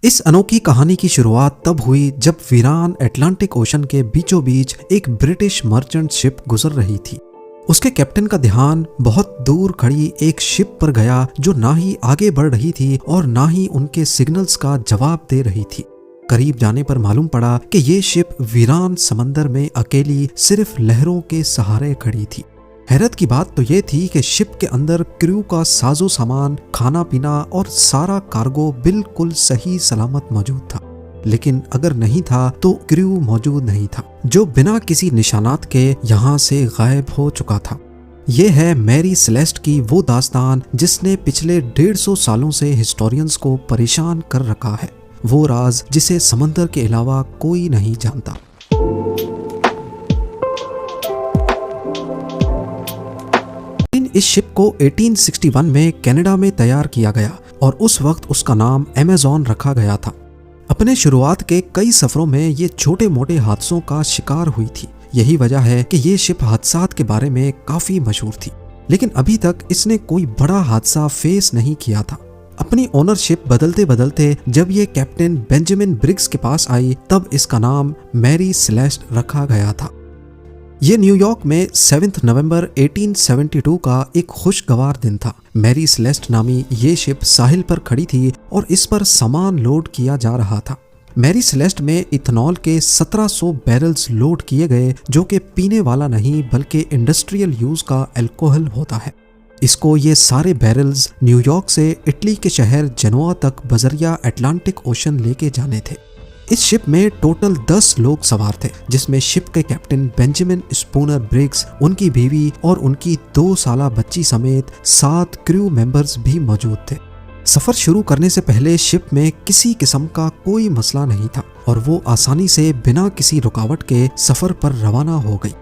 इस अनोखी कहानी की शुरुआत तब हुई जब वीरान अटलांटिक ओशन के बीचों बीच एक ब्रिटिश मर्चेंट शिप गुजर रही थी। उसके कैप्टन का ध्यान बहुत दूर खड़ी एक शिप पर गया जो ना ही आगे बढ़ रही थी और ना ही उनके सिग्नल्स का जवाब दे रही थी। करीब जाने पर मालूम पड़ा कि ये शिप वीरान समंदर में अकेली सिर्फ लहरों के सहारे खड़ी थी। हैरत की बात तो ये थी कि शिप के अंदर क्रू का साजो सामान, खाना पीना और सारा कार्गो बिल्कुल सही सलामत मौजूद था। लेकिन अगर नहीं था तो क्रू मौजूद नहीं था, जो बिना किसी निशानात के यहाँ से गायब हो चुका था। ये है मैरी सेलेस्ट की वो दास्तान जिसने पिछले 150 सालों से हिस्टोरियंस को परेशान कर रखा है, वो राज जिसे समंदर के अलावा कोई नहीं जानता। इस शिप को 1861 में कनाडा में तैयार किया गया और उस वक्त उसका नाम अमेज़न रखा गया था। अपने शुरुआत के कई सफरों में ये छोटे मोटे हादसों का शिकार हुई थी। यही वजह है कि ये शिप हादसात के बारे में काफी मशहूर थी, लेकिन अभी तक इसने कोई बड़ा हादसा फेस नहीं किया था। अपनी ओनरशिप बदलते बदलते जब ये कैप्टन बेंजामिन ब्रिग्स के पास आई तब इसका नाम मैरी सेलेस्ट रखा गया था। ये न्यूयॉर्क में 7 नवंबर 1872 का एक खुशगवार दिन था। मैरी सेलेस्ट नामी ये शिप साहिल पर खड़ी थी और इस पर सामान लोड किया जा रहा था। मैरी सेलेस्ट में इथेनॉल के 1700 बैरल्स लोड किए गए, जो कि पीने वाला नहीं बल्कि इंडस्ट्रियल यूज का अल्कोहल होता है। इसको ये सारे बैरल्स न्यूयॉर्क से इटली के शहर जेनोआ तक बजरिया अटलांटिक ओशन लेके जाने थे। इस शिप में टोटल 10 लोग सवार थे, जिसमें शिप के कैप्टन बेंजामिन स्पूनर ब्रिग्स, उनकी बीवी और उनकी 2 साला बच्ची समेत 7 क्रू मेंबर्स भी मौजूद थे। सफर शुरू करने से पहले शिप में किसी किस्म का कोई मसला नहीं था और वो आसानी से बिना किसी रुकावट के सफर पर रवाना हो गई।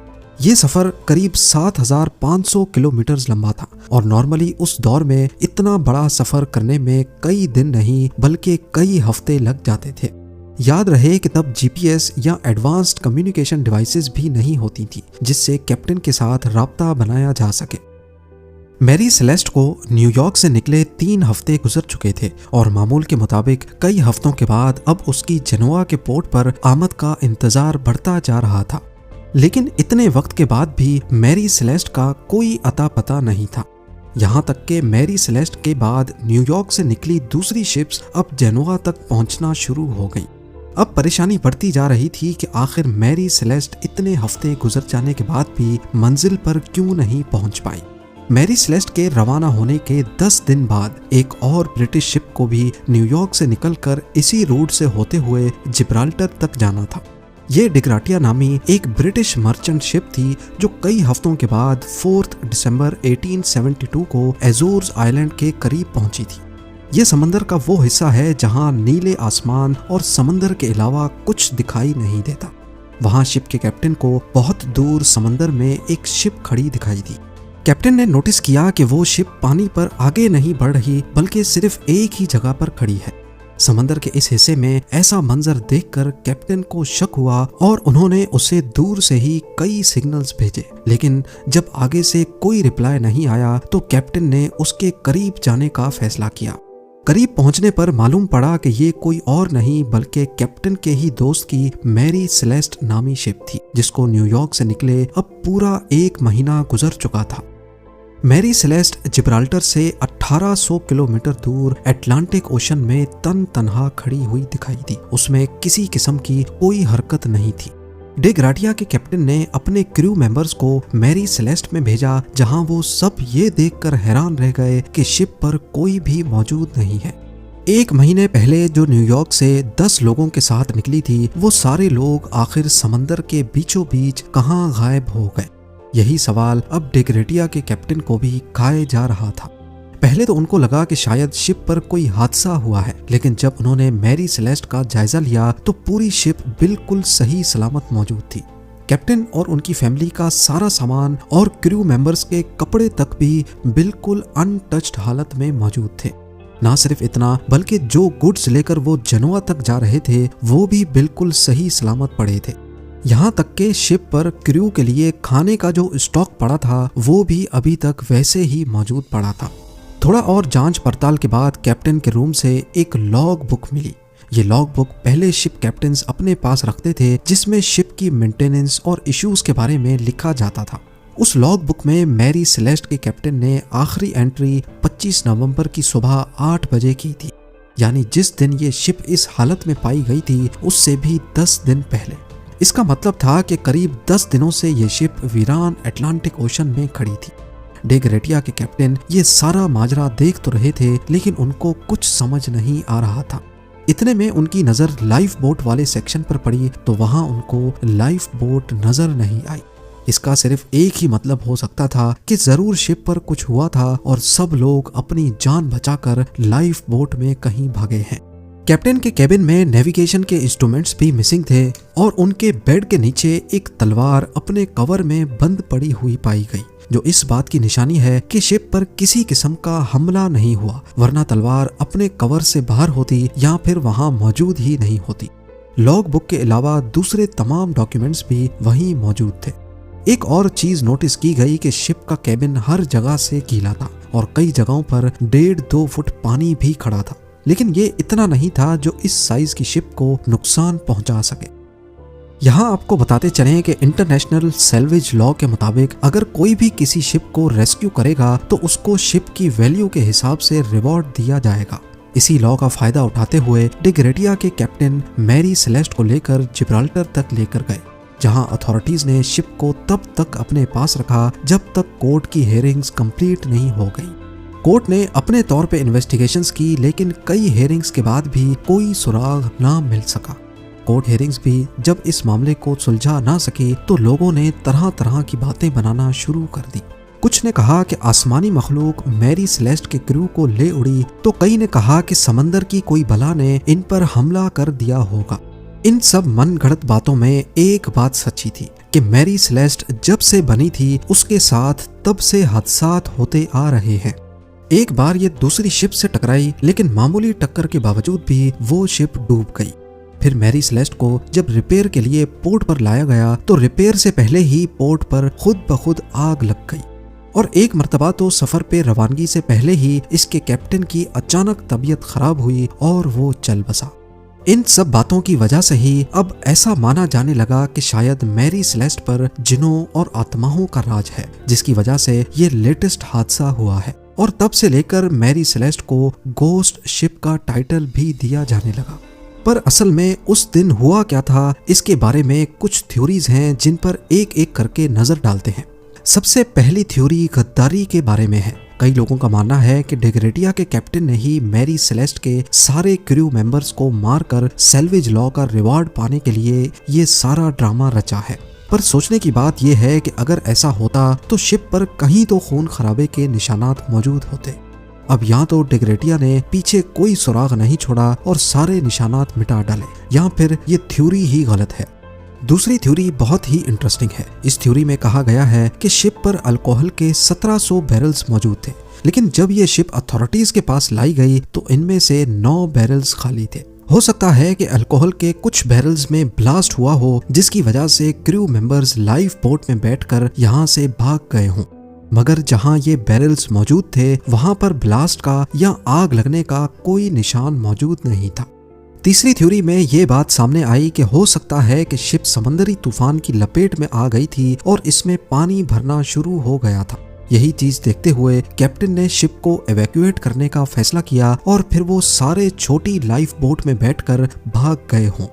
ये सफर करीब 7500 किलोमीटर लंबा था और नॉर्मली उस दौर में इतना बड़ा सफर करने में कई दिन नहीं बल्कि कई हफ्ते लग जाते थे। याद रहे कि तब जीपीएस या एडवांस्ड कम्युनिकेशन डिवाइसेस भी नहीं होती थी जिससे कैप्टन के साथ राब्ता बनाया जा सके। मैरी सेलेस्ट को न्यूयॉर्क से निकले 3 हफ्ते गुजर चुके थे और मामूल के मुताबिक कई हफ्तों के बाद अब उसकी जेनोआ के पोर्ट पर आमद का इंतजार बढ़ता जा रहा था। लेकिन इतने वक्त के बाद भी मैरी सेलेस्ट का कोई अता पता नहीं था। यहाँ तक कि मैरी सेलेस्ट के बाद न्यूयॉर्क से निकली दूसरी शिप्स अब जेनोआ तक पहुंचना शुरू हो गई। अब परेशानी बढ़ती जा रही थी कि आखिर मैरी सेलेस्ट इतने हफ्ते गुजर जाने के बाद भी मंजिल पर क्यों नहीं पहुंच पाई। मैरी सेलेस्ट के रवाना होने के 10 दिन बाद एक और ब्रिटिश शिप को भी न्यूयॉर्क से निकलकर इसी रूट से होते हुए जिब्राल्टर तक जाना था। ये डिग्राटिया नामी एक ब्रिटिश मर्चेंट शिप थी जो कई हफ्तों के बाद 4 दिसंबर 1872 को एजोर्स आइलैंड के करीब पहुंची थी। ये समंदर का वो हिस्सा है जहां नीले आसमान और समंदर के अलावा कुछ दिखाई नहीं देता। वहां शिप के कैप्टन को बहुत दूर समंदर में एक शिप खड़ी दिखाई दी। कैप्टन ने नोटिस किया कि वो शिप पानी पर आगे नहीं बढ़ रही बल्कि सिर्फ एक ही जगह पर खड़ी है। समंदर के इस हिस्से में ऐसा मंजर देखकर कैप्टन को शक हुआ और उन्होंने उसे दूर से ही कई सिग्नल्स भेजे, लेकिन जब आगे से कोई रिप्लाई नहीं आया तो कैप्टन ने उसके करीब जाने का फैसला किया। करीब पहुंचने पर मालूम पड़ा कि ये कोई और नहीं बल्कि कैप्टन के ही दोस्त की मैरी सेलेस्ट नामी शिप थी, जिसको न्यूयॉर्क से निकले अब पूरा 1 महीना गुजर चुका था। मैरी सेलेस्ट जिब्राल्टर से 1800 किलोमीटर दूर अटलांटिक ओशन में तनहा खड़ी हुई दिखाई दी। उसमें किसी किस्म की कोई हरकत नहीं थी। डिग्राटिया के कैप्टन ने अपने क्रू मेंबर्स को मैरी सेलेस्ट में भेजा, जहां वो सब ये देखकर हैरान रह गए कि शिप पर कोई भी मौजूद नहीं है। 1 महीने पहले जो न्यूयॉर्क से 10 लोगों के साथ निकली थी, वो सारे लोग आखिर समंदर के बीचों बीच कहां गायब हो गए। यही सवाल अब डिग्राटिया के कैप्टन को भी खाए जा रहा था। पहले तो उनको लगा कि शायद शिप पर कोई हादसा हुआ है, लेकिन जब उन्होंने मैरी सेलेस्ट का जायजा लिया तो पूरी शिप बिल्कुल सही सलामत मौजूद थी। कैप्टन और उनकी फैमिली का सारा सामान और क्रू मेंबर्स के कपड़े तक भी बिल्कुल अनटच्ड हालत में मौजूद थे। ना सिर्फ इतना बल्कि जो गुड्स लेकर वो जेनोआ तक जा रहे थे वो भी बिल्कुल सही सलामत पड़े थे। यहाँ तक के शिप पर क्रू के लिए खाने का जो स्टॉक पड़ा था वो भी अभी तक वैसे ही मौजूद पड़ा था। थोड़ा और जांच पड़ताल के बाद कैप्टन के रूम से एक लॉग बुक मिली ये लॉग बुक पहले शिप कैप्टन्स अपने पास रखते थे, जिसमें शिप की मेंटेनेंस और इश्यूज के बारे में लिखा जाता था। उस लॉग बुक में मैरी सेलेस्ट के कैप्टन ने आखिरी एंट्री 25 नवंबर की सुबह 8 बजे की थी, यानी जिस दिन ये शिप इस हालत में पाई गई थी उससे भी 10 दिन पहले। इसका मतलब था कि करीब 10 दिनों से ये शिप वीरान अटलांटिक ओशन में खड़ी थी। डे ग्रेटिया के कैप्टन ये सारा माजरा देख तो रहे थे, लेकिन उनको कुछ समझ नहीं आ रहा था। इतने में उनकी नज़र लाइफ बोट वाले सेक्शन पर पड़ी तो वहां उनको लाइफ बोट नजर नहीं आई। इसका सिर्फ एक ही मतलब हो सकता था कि जरूर शिप पर कुछ हुआ था और सब लोग अपनी जान बचाकर लाइफ बोट में कहीं भागे हैं। कैप्टन के केबिन में नेविगेशन के इंस्ट्रूमेंट्स भी मिसिंग थे और उनके बेड के नीचे एक तलवार अपने कवर में बंद पड़ी हुई पाई गई, जो इस बात की निशानी है कि शिप पर किसी किस्म का हमला नहीं हुआ, वरना तलवार अपने कवर से बाहर होती या फिर वहां मौजूद ही नहीं होती। लॉग बुक के अलावा दूसरे तमाम डॉक्यूमेंट्स भी वहीं मौजूद थे। एक और चीज नोटिस की गई कि शिप का केबिन हर जगह से गीला था और कई जगहों पर 1.5-2 फुट पानी भी खड़ा था, लेकिन ये इतना नहीं था जो इस साइज की शिप को नुकसान पहुंचा सके। यहाँ आपको बताते चलें कि इंटरनेशनल सैल्वेज लॉ के मुताबिक अगर कोई भी किसी शिप को रेस्क्यू करेगा तो उसको शिप की वैल्यू के हिसाब से रिवॉर्ड दिया जाएगा। इसी लॉ का फायदा उठाते हुए डे ग्रेटिया के कैप्टन मैरी सेलेस्ट को लेकर जिब्राल्टर तक लेकर गए, जहां अथॉरिटीज ने शिप को तब तक अपने पास रखा जब तक कोर्ट की हियरिंग्स कंप्लीट नहीं हो गई। कोर्ट ने अपने तौर पे इन्वेस्टिगेशंस की, लेकिन कई हियरिंग्स के बाद भी कोई सुराग ना मिल सका। कोर्ट हियरिंग्स भी जब इस मामले को सुलझा ना सकी तो लोगों ने तरह तरह की बातें बनाना शुरू कर दी। कुछ ने कहा कि आसमानी मखलूक मैरी सेलेस्ट के क्रू को ले उड़ी, तो कई ने कहा कि समंदर की कोई बला ने इन पर हमला कर दिया होगा। इन सब मन गढ़ंत बातों में एक बात सच्ची थी कि मैरी सेलेस्ट जब से बनी थी उसके साथ तब से हादसात होते आ रहे हैं। एक बार ये दूसरी शिप से टकराई, लेकिन मामूली टक्कर के बावजूद भी वो शिप डूब गई। फिर मैरी सेलेस्ट को जब रिपेयर के लिए पोर्ट पर लाया गया तो रिपेयर से पहले ही पोर्ट पर खुद ब खुद आग लग गई, और एक मर्तबा तो सफर पे रवानगी से पहले ही इसके कैप्टन की अचानक तबीयत खराब हुई और वो चल बसा। इन सब बातों की वजह से ही अब ऐसा माना जाने लगा कि शायद मैरी सेलेस्ट पर जिनों और आत्माओं का राज है, जिसकी वजह से ये लेटेस्ट हादसा हुआ है। और तब से लेकर मैरी सेलेस्ट को गोस्ट शिप का टाइटल भी दिया जाने लगा। पर असल में उस दिन हुआ क्या था, इसके बारे में कुछ थ्योरीज हैं जिन पर एक एक करके नजर डालते हैं। सबसे पहली थ्योरी गद्दारी के बारे में है। कई लोगों का मानना है कि डे ग्रेटिया के कैप्टन ने ही मैरी सेलेस्ट के सारे क्रू मेंबर्स को मारकर सैल्वेज लॉ का रिवॉर्ड पाने के लिए ये सारा ड्रामा रचा है। पर सोचने की बात यह है कि अगर ऐसा होता तो शिप पर कहीं तो खून खराबे के निशानात मौजूद होते। अब यहाँ तो डे ग्रेटिया ने पीछे कोई सुराग नहीं छोड़ा और सारे निशानात मिटा डाले, या फिर ये थ्योरी ही गलत है। दूसरी थ्योरी बहुत ही इंटरेस्टिंग है। इस थ्योरी में कहा गया है कि शिप पर अल्कोहल के 1700 बैरल्स मौजूद थे, लेकिन जब ये शिप अथॉरिटीज के पास लाई गई तो इनमें से 9 बैरल्स खाली थे। हो सकता है कि अल्कोहल के कुछ बैरल्स में ब्लास्ट हुआ हो, जिसकी वजह से क्रू मेंबर्स लाइफ बोट में बैठकर यहाँ से भाग गए हों। मगर जहाँ ये बैरल्स मौजूद थे वहां पर ब्लास्ट का या आग लगने का कोई निशान मौजूद नहीं था। तीसरी थ्योरी में ये बात सामने आई कि हो सकता है कि शिप समंदरी तूफान की लपेट में आ गई थी और इसमें पानी भरना शुरू हो गया था। यही चीज देखते हुए कैप्टन ने शिप को एवैक्यूएट करने का फैसला किया और फिर वो सारे छोटी लाइफ बोट में बैठकर भाग गए हों।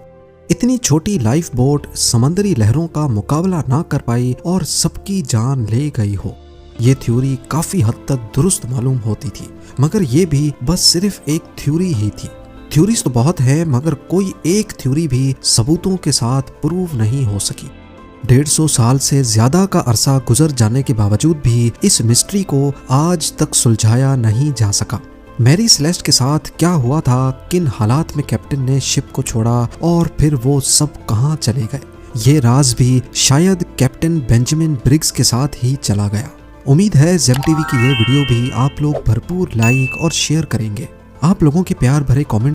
इतनी छोटी लाइफ बोट समंदरी लहरों का मुकाबला ना कर पाई और सबकी जान ले गई हो। ये थ्योरी काफी हद तक दुरुस्त मालूम होती थी, मगर ये भी बस सिर्फ एक थ्योरी ही थी। थ्योरीज तो बहुत है, मगर कोई एक थ्योरी भी सबूतों के साथ प्रूव नहीं हो सकी। 150 साल से ज्यादा का अरसा गुजर जाने के बावजूद भी इस मिस्ट्री को आज तक सुलझाया नहीं जा सका। मैरी सेलेस्ट के साथ क्या हुआ था, किन हालात में कैप्टन ने शिप को छोड़ा और फिर वो सब कहाँ चले गए, ये राज भी शायद कैप्टन बेंजामिन ब्रिग्स के साथ ही चला गया। उम्मीद है जेम टीवी की ये वीडियो भी आप लोग भरपूर लाइक और शेयर करेंगे। आप लोगों के प्यार भरे कमेंट